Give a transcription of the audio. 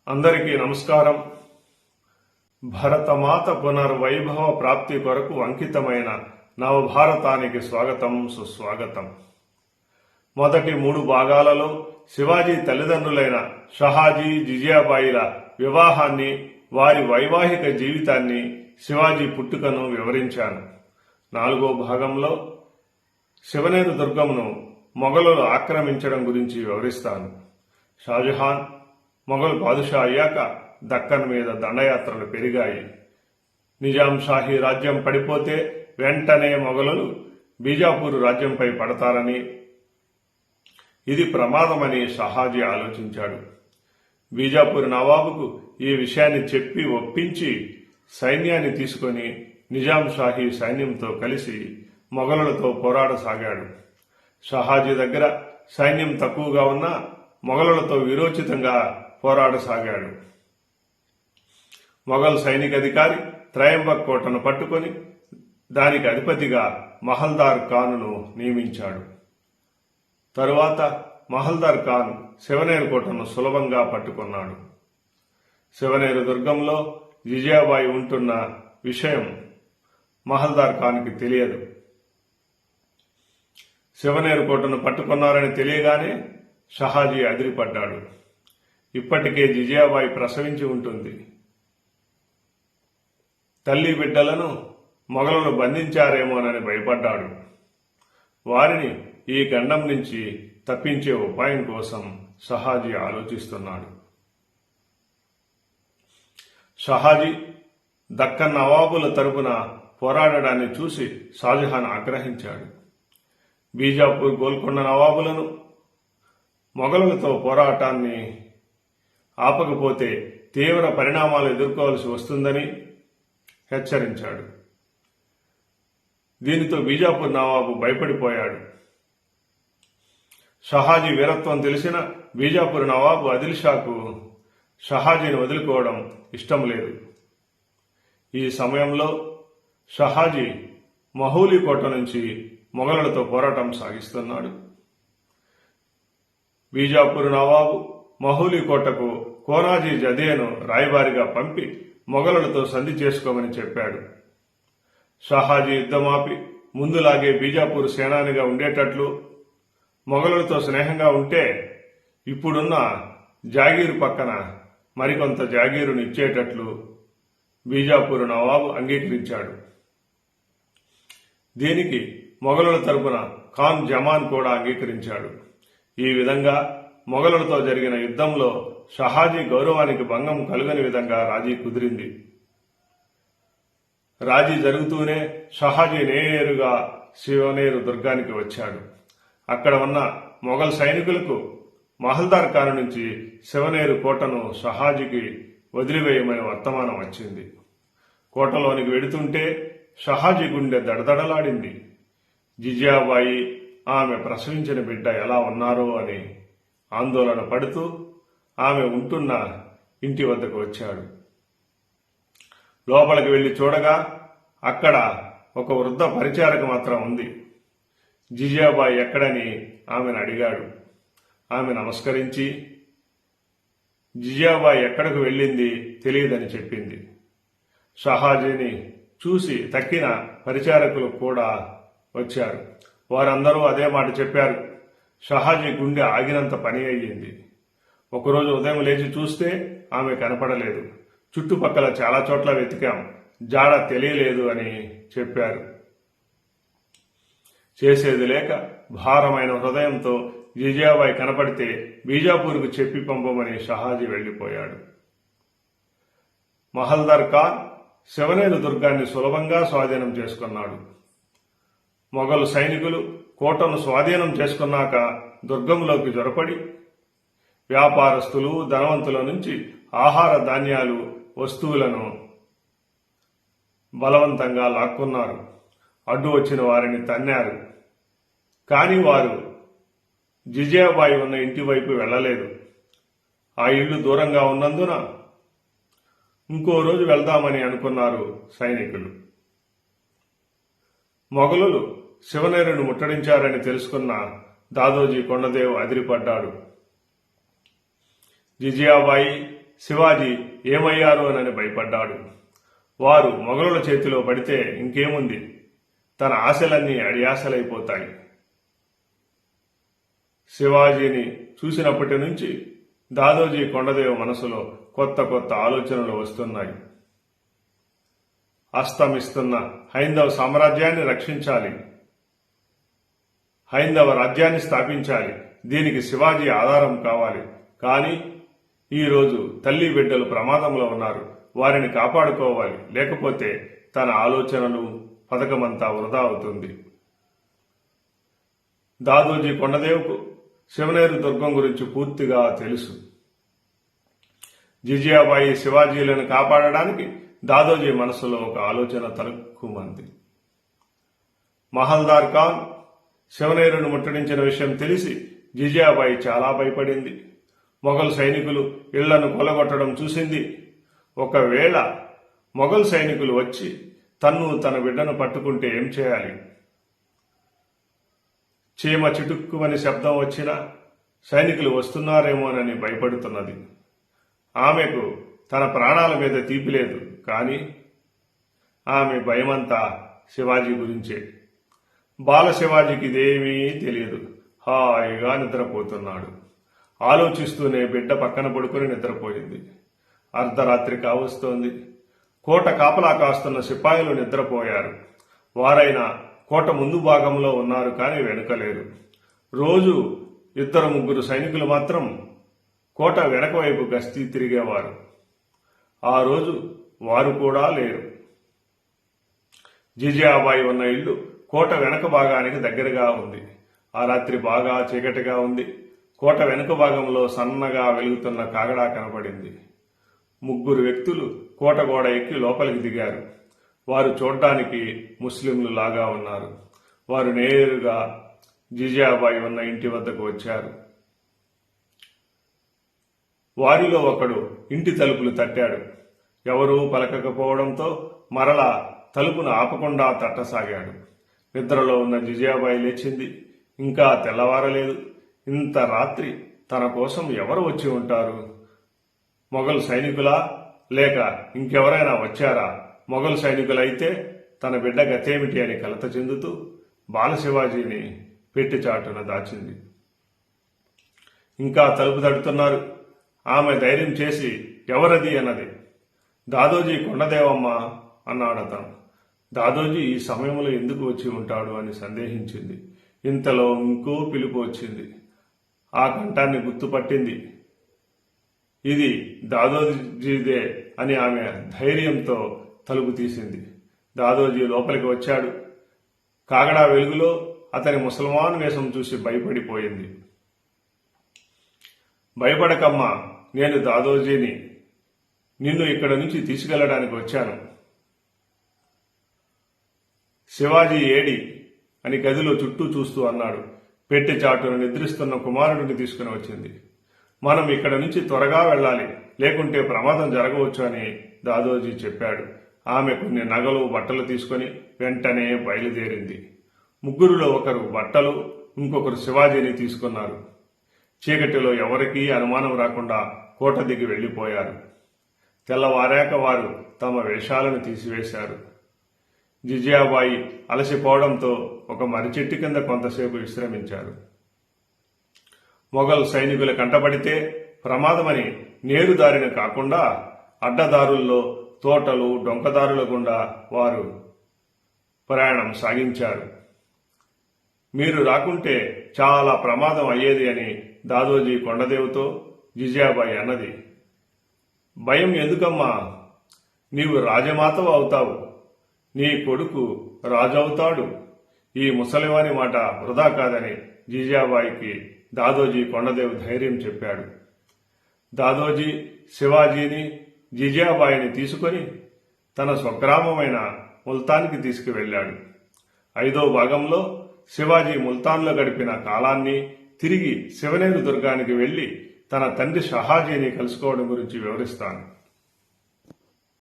అందరికీ నమస్కారం. భరతమాత పునర్వైభవ ప్రాప్తి కొరకు అంకితమైన నవభారతానికి స్వాగతం, సుస్వాగతం. మొదటి 3 భాగాలలో శివాజీ తల్లిదండ్రులైన షహాజీ, జిజియాబాయిల వివాహాన్ని, వారి వైవాహిక జీవితాన్ని, శివాజీ పుట్టుకను వివరించాను. 4వ భాగంలో శివనేరు దుర్గంను మొఘలులు ఆక్రమించడం గురించి వివరిస్తాను. షాజహాన్ మొఘల్ బాదుషా అయ్యాక దక్కన్ మీద దండయాత్రలు పెరిగాయి. నిజాం షాహీ రాజ్యం పడిపోతే వెంటనే మొఘలులు బీజాపూర్ రాజ్యంపై పడతారని, ఇది ప్రమాదమని షహాజీ ఆలోచించాడు. బీజాపూర్ నవాబుకు ఈ విషయాన్ని చెప్పి ఒప్పించి సైన్యాన్ని తీసుకొని నిజాం షాహీ సైన్యంతో కలిసి మొఘలులతో పోరాడసాగాడు. షహాజీ దగ్గర సైన్యం తక్కువగా ఉన్నా మొఘలులతో వీరోచితంగా పోరాడసాగాడు. మొఘల్ సైనికాధికారి త్రయంబక్ కోటను పట్టుకొని దానికి అధిపతిగా మహల్దార్ ఖాన్ను నియమించాడు. తరువాత మహల్దార్ ఖాన్ శివనేరు కోటను సులభంగా పట్టుకున్నాడు. శివనేరు దుర్గంలో జిజియాబాయి ఉంటున్న విషయం మహల్దార్ ఖాన్కి తెలియదు. శివనేరు కోటను పట్టుకున్నారని తెలియగానే షహాజీ అదిరిపడ్డాడు. ఇప్పటికే జిజియాబాయి ప్రసవించి ఉంటుంది. తల్లి బిడ్డలను మొఘలులు బంధించారేమోనని భయపడ్డాడు. వారిని ఈ గండం నుంచి తప్పించే ఉపాయం కోసం షహాజీ ఆలోచిస్తున్నాడు. షహాజీ దక్కన్ నవాబుల తరపున పోరాడడాన్ని చూసి షాజహాన్ ఆగ్రహించాడు. బీజాపూర్, గోల్కొండ నవాబులను మొఘలులతో పోరాటాన్ని ఆపకపోతే తీవ్ర పరిణామాలు ఎదుర్కోవాల్సి వస్తుందని హెచ్చరించాడు. దీనితో బీజాపూర్ నవాబు భయపడిపోయాడు. షహాజీ వీరత్వం తెలిసిన బీజాపూర్ నవాబు ఆదిల్ షాకు షహాజీని వదులుకోవడం ఇష్టం లేదు. ఈ సమయంలో షహాజీ మహూలీ కోట నుంచి మొఘలులతో పోరాటం సాగిస్తున్నాడు. బీజాపూర్ నవాబు మహూలీ కోటకు కోనాజీ జదేను రాయబారిగా పంపి మొఘలులతో సంధి చేసుకోమని చెప్పాడు. షహాజీ యుద్ధమాపి ముందులాగే బీజాపూర్ సేనానిగా ఉండేటట్లు, మొఘలులతో స్నేహంగా ఉంటే ఇప్పుడున్న జాగీరు పక్కన మరికొంత జాగీరును ఇచ్చేటట్లు బీజాపూర్ నవాబు అంగీకరించాడు. దీనికి మొఘలుల తరపున ఖాన్ జమాన్ కూడా అంగీకరించాడు. ఈ విధంగా మొఘలులతో జరిగిన యుద్ధంలో షహాజీ గౌరవానికి భంగం కలుగని విధంగా రాజీ కుదిరింది. రాజీ జరుగుతూనే షహాజీ నేరుగా శివనేరు దుర్గానికి వచ్చాడు. అక్కడ ఉన్న మొఘల్ సైనికులకు మహల్దార్ ఖాన్ నుంచి శివనేరు కోటను షహాజీకి వదిలివేయమని వర్తమానం వచ్చింది. కోటలోనికి వెడుతుంటే షహాజీ గుండె దడదడలాడింది. జిజియాబాయి, ఆమె ప్రసవించిన బిడ్డ ఎలా ఉన్నారో అని ఆందోళన పడుతూ ఆమె ఉంటున్న ఇంటి వద్దకు వచ్చాడు. లోపలికి వెళ్లి చూడగా అక్కడ ఒక వృద్ధ పరిచారక మాత్రం ఉంది. జిజియాబాయి ఎక్కడని ఆమెను అడిగాడు. ఆమె నమస్కరించి జిజియాబాయి ఎక్కడకు వెళ్ళింది తెలియదని చెప్పింది. షహాజీని చూసి తక్కిన పరిచారకులు కూడా వచ్చారు. వారందరూ అదే మాట చెప్పారు. షహాజీ గుండె ఆగినంత పని అయ్యింది. ఒకరోజు ఉదయం లేచి చూస్తే ఆమె కనపడలేదు. చుట్టుపక్కల చాలా చోట్ల వెతికాం, జాడ తెలియలేదు అని చెప్పారు. చేసేది లేక భారమైన హృదయంతో జిజియాబాయి కనపడితే బీజాపూర్కు చెప్పి పంపమని షహాజీ వెళ్లిపోయాడు. మహల్దార్ ఖాన్ శివనేరు దుర్గాన్ని సులభంగా స్వాధీనం చేసుకున్నాడు. మొఘల్ సైనికులు కోటను స్వాధీనం చేసుకున్నాక దుర్గంలోకి జొరపడి వ్యాపారస్తులు, ధనవంతుల నుంచి ఆహార ధాన్యాలు, వస్తువులను బలవంతంగా లాక్కున్నారు. అడ్డు వచ్చిన వారిని తన్నారు. కాని వారు జిజియాబాయి ఉన్న ఇంటి వైపు వెళ్లలేదు. ఆ ఇళ్లు దూరంగా ఉన్నందున ఇంకో రోజు వెళ్దామని అనుకున్నారు సైనికులు. మొఘలులు శివనేరును ముట్టడించారని తెలుసుకున్న దాదోజీ కొండదేవ్ అదిరిపడ్డాడు. జిజియాబాయి శివాజీ ఏమయ్యారోనని భయపడ్డాడు. వారు మొఘలుల చేతిలో పడితే ఇంకేముంది, తన ఆశలన్నీ అడియాసలైపోతాయి. శివాజీని చూసినప్పటి నుంచి దాదోజీ కొండదేవ మనసులో కొత్త కొత్త ఆలోచనలు వస్తున్నాయి. అస్తమిస్తున్న హైందవ సామ్రాజ్యాన్ని రక్షించాలి, హైందవ రాజ్యాన్ని స్థాపించాలి, దీనికి శివాజీ ఆధారం కావాలి. కానీ ఈరోజు తల్లి బిడ్డలు ప్రమాదంలో ఉన్నారు, వారిని కాపాడుకోవాలి, లేకపోతే తన ఆలోచనలు పథకమంతా వృధా అవుతుంది. దాదోజీ కొండదేవ్కు శివనేరు దుర్గం గురించి పూర్తిగా తెలుసు. జిజియాబాయి శివాజీలను కాపాడడానికి దాదోజీ మనసులో ఒక ఆలోచన తలుక్కుమంది. మహల్దార్ ఖాన్ శివనేరును ముట్టడించిన విషయం తెలిసి జిజియాబాయి చాలా భయపడింది. మొఘల్ సైనికులు ఇళ్లను కొల్లగొట్టడం చూసింది. ఒకవేళ మొఘల్ సైనికులు వచ్చి తన బిడ్డను పట్టుకుంటే ఏం చేయాలి? చీమ చిటుక్కుమని శబ్దం వచ్చినా సైనికులు వస్తున్నారేమోనని భయపడుతున్నది. ఆమెకు తన ప్రాణాల మీద తీపి లేదు, కానీ ఆమె భయమంతా శివాజీ గురించే. బాల శివాజీకి ఇదేమీ తెలియదు. హాయిగా నిద్రపోతున్నాడు. ఆలోచిస్తూనే బిడ్డ పక్కన పడుకుని నిద్రపోయింది. అర్ధరాత్రి కావస్తోంది. కోట కాపలా కాస్తున్న సిపాయిలు నిద్రపోయారు. వారైనా కోట ముందు భాగంలో ఉన్నారు, కానీ వెనుకలేరు. రోజు 2-3 సైనికులు మాత్రం కోట వెనక వైపు గస్తీ తిరిగేవారు. ఆ రోజు వారు కూడా లేరు. జిజియాబాయి ఉన్న ఇల్లు కోట వెనక భాగానికి దగ్గరగా ఉంది. ఆ రాత్రి బాగా చీకటిగా ఉంది. కోట వెనుక భాగంలో సన్నగా వెలుగుతున్న కాగడా కనపడింది. 3 వ్యక్తులు కోట గోడ ఎక్కి లోపలికి దిగారు. వారు చూడ్డానికి ముస్లింలు లాగా ఉన్నారు. వారు నేరుగా జిజియాబాయి ఉన్న ఇంటి వద్దకు వచ్చారు. వారిలో ఒకడు ఇంటి తలుపులు తట్టాడు. ఎవరూ పలకకపోవడంతో మరలా తలుపును ఆపకుండా తట్టసాగాడు. నిద్రలో ఉన్న జిజియాబాయి లేచింది. ఇంకా తెల్లవారలేదు. ఇంత రాత్రి తన కోసం ఎవరు వచ్చి ఉంటారు? మొఘల్ సైనికులా, లేక ఇంకెవరైనా వచ్చారా? మొఘల్ సైనికులైతే తన బిడ్డ గతేమిటి అని కలత చెందుతూ బాలశివాజీని పెట్టి చాటున దాచింది. ఇంకా తలుపు తడుతున్నారు. ఆమె ధైర్యం చేసి ఎవరది అన్నది. దాదోజీ కొండదేవమ్మ అన్నాడతను. దాదోజీ ఈ సమయంలో ఎందుకు వచ్చి ఉంటాడు అని సందేహించింది. ఇంతలో ఇంకో పిలుపు వచ్చింది. ఆ కంఠాన్ని గుర్తుపట్టింది. ఇది దాదోజీదే అని ఆమె ధైర్యంతో తలుపు తీసింది. దాదోజీ లోపలికి వచ్చాడు. కాగడా వెలుగులో అతని ముసల్మాన్ వేషం చూసి భయపడిపోయింది. భయపడకమ్మా, నేను దాదోజీని. నిన్ను ఇక్కడ నుంచి తీసుకెళ్లడానికి వచ్చాను. శివాజీ ఏడి అని గదిలో చుట్టూ చూస్తూ అన్నాడు. పెట్టె చాటును నిద్రిస్తున్న కుమారుడిని తీసుకుని వచ్చింది. మనం ఇక్కడ నుంచి త్వరగా వెళ్ళాలి, లేకుంటే ప్రమాదం జరగవచ్చు అని దాదోజీ చెప్పాడు. ఆమె కొన్ని నగలు బట్టలు తీసుకుని వెంటనే బయలుదేరింది. 3 ఒకరు బట్టలు, ఇంకొకరు శివాజీని తీసుకున్నారు. చీకటిలో ఎవరికీ అనుమానం రాకుండా కోట దిగి వెళ్లిపోయారు. తెల్లవారాక వారు తమ వేషాలను తీసివేశారు. జిజియాబాయి అలసిపోవడంతో ఒక మర్రిచెట్టు కింద కొంతసేపు విశ్రమించారు. మొఘల్ సైనికుల కంటపడితే ప్రమాదమని నేరుదారిన కాకుండా అడ్డదారుల్లో, తోటలు, డొంకదారుల గుండా వారు ప్రయాణం సాగించారు. మీరు రాకుంటే చాలా ప్రమాదం అయ్యేది అని దాదోజీ కొండదేవుతో జిజియాబాయి అన్నది. భయం ఎందుకమ్మా? నీవు రాజమాతవు అవుతావు, నీ కొడుకు రాజవుతాడు. ఈ ముసలివాని మాట వృధా కాదని జిజియాబాయికి దాదోజీ కొండదేవ్ ధైర్యం చెప్పాడు. దాదోజీ శివాజీని, జిజియాబాయిని తీసుకొని తన స్వగ్రామమైన ముల్తాన్కి తీసుకువెళ్లాడు. 5వ భాగంలో శివాజీ ముల్తాన్లో గడిపిన కాలాన్ని, తిరిగి శివనేరు దుర్గానికి వెళ్లి తన తండ్రి షహాజీని కలుసుకోవడం గురించి వివరిస్తాను.